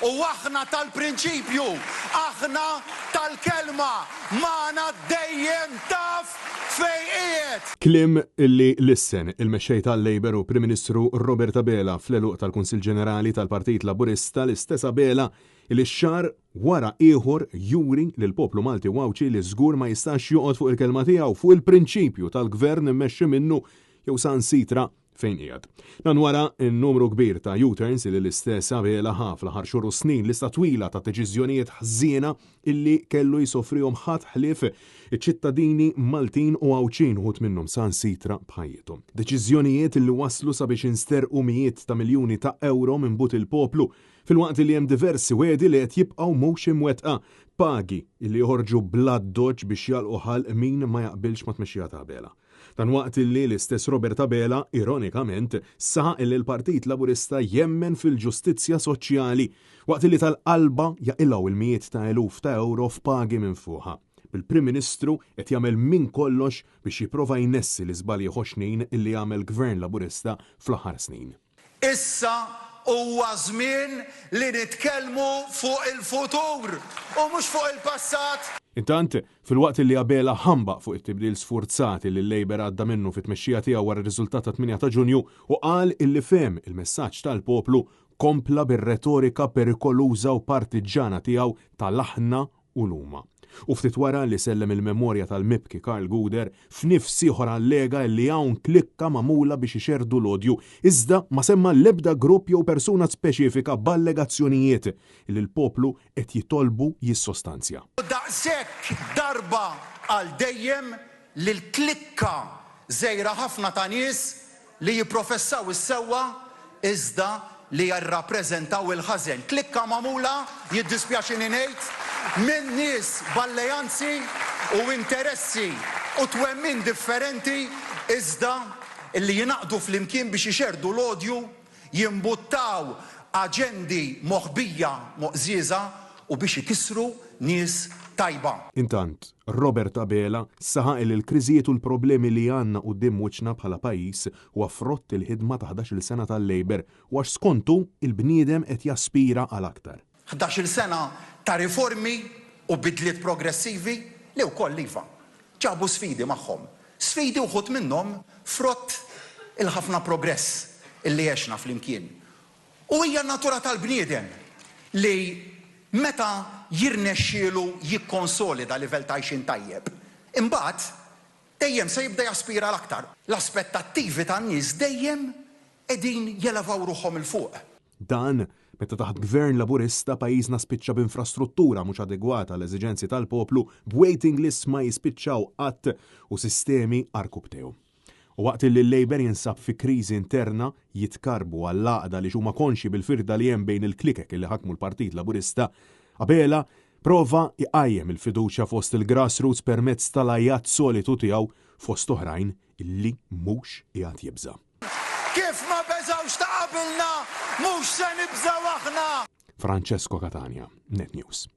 u aħna tal-prinċipju, aħna tal-kelma, magħna dejjem taf fejn qiegħed. Kliem illi lissen il-mexxej tal-Labor u Prim Ministru Robert Abela fl-eluq tal-Kunsill Ġenerali tal-Partit Laburista l-istess Abela illi x-xahar wara ieħor juri lil poplu Malti Wawċi li żgur ma jistax joqgħod fuq il-kelma tiegħu fuq il-prinċipju tal-gvern immexxi minnu jew sansitra fejn qiegħed. Dan wara n-numru kbir ta' U-turns li l-istess Abela ħaf l-aħħar xhur u snin lista twila ta' deċiżjonijiet ħżiena illi kellu jsofrihom ħadd ħlief iċ-ċittadini Maltin u Għawċin uħud minnhom sansitra bħajjithom. Deċiżjonijiet illi waslu sabiex insterqu mijiet ta' miljuni ta' euro minn but il-poplu fil-waqt li hemm diversi wedi li qed jibqgħu mhux imwettqa pagi illi joħorġu bla doġġ biex jalqu ħalq min ma jaqbilx ma' tmexxija ta' Abela. Dan waqt illi l-istess Robert Abela, ironikament, saħaq illi l-Partit Laburista jemmen fil-ġustizzja soċjali waqt illi tal-qalba jaqilgħu il-mijiet ta' eluf ta' euro f'pagi minn fuqha. Bil-Prim Ministru qed jagħmel minn kollox biex jipprova jnessi l-iżbalji ħoxnin illi jagħmel Gvern Laburista fl-aħħar snin. Issa huwa żmien li nitkellmu fuq il-futur u mhux fuq il-passat. Intant, fil-waqt li Abela ħambaq fuq it-tibdil sfurzati li l-Labor għadda minnu fit-tmexxija tiegħu wara r-riżultat ta' 8 ta' Ġunju u qal illi fehem il-messaġġ tal-poplu kompla bir-retorika perikoluża u partiġġana tiegħu tal-aħna u l-huma. U ftit wara li sellem il-memorja tal-mibki Karl Guder f'nifs ieħor allega li hawn klikka magħmula biex ixerdu l-odju, iżda ma semma l-ebda grupp jew persuna speċifika b'allegazzjonijiet li l-poplu qed jitolbu jissostanzja. Daqshekk darba għal dejjem li l-klikka żejra ħafna ta' nies li jipprofessaw is-sewwa iżda li jirrappreżentaw il-ħażen. Klikka magħmula jiddispjaċini ngħid minn nies b'alleanzi u interessi u twemmin differenti iżda illi jinaqdu flimkien biex ixerdu l-odju jimbuttaw aġendi moħbija moqżiża u biex ikissru nies tajba. Intant, Robert Abela saħaq li l-kriżijiet u l-problemi li għandna quddiem wiċċna bħala pajjiż huwa frott il-ħidma ta' 11-il sena tal-Labor u għax skontu il-bniedem qed jaspira għal aktar. 11-il sena ta' riformi u bidliet progressivi li wkoll iva ġabu sfidi magħhom. Sfidi wħud minnhom frott il-ħafna progress illi għexna flimkien. U hija natura tal-bniedem li meta jirnexxielu jikkonsolida livell ta' għajxin tajjeb, imbagħad dejjem se jibda jaspira l-aktar. L-aspettattivi tan-nies dejjem qegħdin jelevaw ruħhom il fuq. Dan meta taħt Gvern Laburista pajjiżna spiċċa b'infrastruttura mhux adegwata għall eżiġenzi tal-poplu, b'waiting lists ma jispiċċaw qatt u sistemi arkubtew. U waqt li l-Labor jinsab fi kriżi interna jitkarbu għall-għaqda li huma konxi bil-firda li hemm bejn il-klikek li ħakmu l-Partit Laburista, Abela prova iqajjem il-fiduċja fost il-grassroots permezz tal-ajjat solitu tiegħu fost oħrajn illi mhux qiegħed jibża. Kif ma beżawx ta' qabilna, mhux se nibżaw aħna! Francesco Catania, Net News.